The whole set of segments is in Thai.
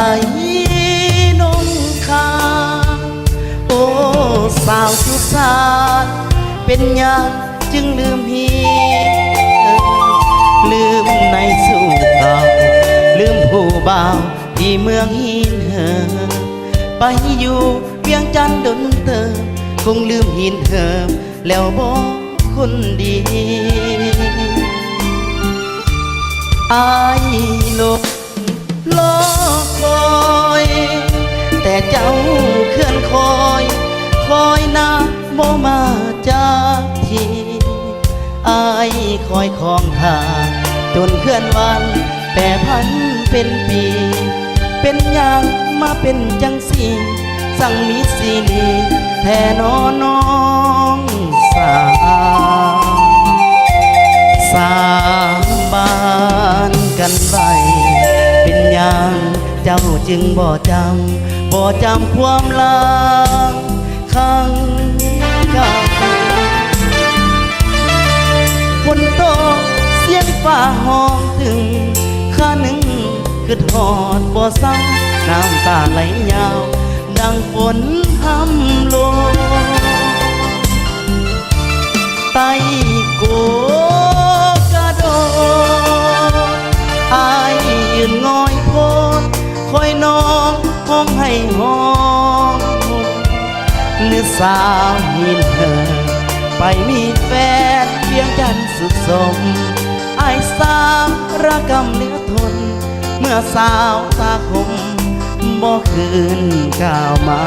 ายนงคาโอ้สาวสุสานเป็นยังจึงลืมฮีลืมในสู่เก่าลืมผู้บ่าวที่เมืองหินเหิมไปอยู่เวียงจันทน์ดนเติมคงลืมหินเหิมแล้วบอกคนดีอายโลกรอคอยแต่เจ้าเคลื่อนคอยนาบ่มาจากทีอายคอยของหาจนเคลื่อนวันแปรพันเป็นปีเป็นอย่างมาเป็นจังสีสั่งมีสีนีแทนน้องสามบานกันไว้เป็นอย่างเจ้าจึงบ่จำความหลังข้างเก่าฝนตกเสียงฟ้าห้องถึงข้าหนึ่งคือทอดบ่เศร้าน้ำตาไหลยาวดังฝนทำลงไต้โกกระโดดอายยืนงอยโพดคอยน้องห้องให้ห้องหรือสาวหินเหินไปมีแฟนเพียงจันทร์สุดสมอายสาวระกำเหลือทนเมื่อสาวตาคมบ่คืนก้าวมา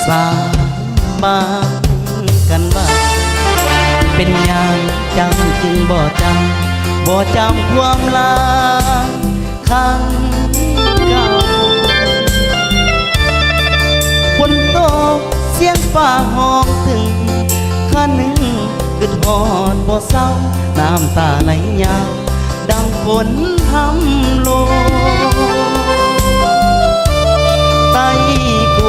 สาบานกันว่าเป็นอย่างจังจึงบ่จำความหลังข้างเก่าฝนตกเสียงฟ้าห้องถึงข้าหนึ่งคือทอดบ่เศร้าน้ำตาไหลยาวดังฝนทำลงไต้โก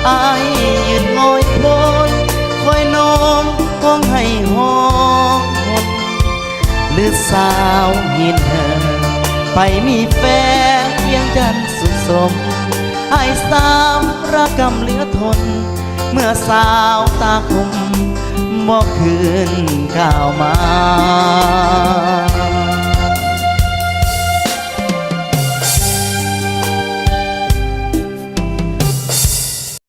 อายยืนงอยโพดคอยน้องห้องให้ห้องหดหรือสาวหินเหินไปมีแฟนเพียงจันทร์สุดสมอายสาวระกำเหลือทนเมื่อสาวตาคมบ่คืนก้าวมา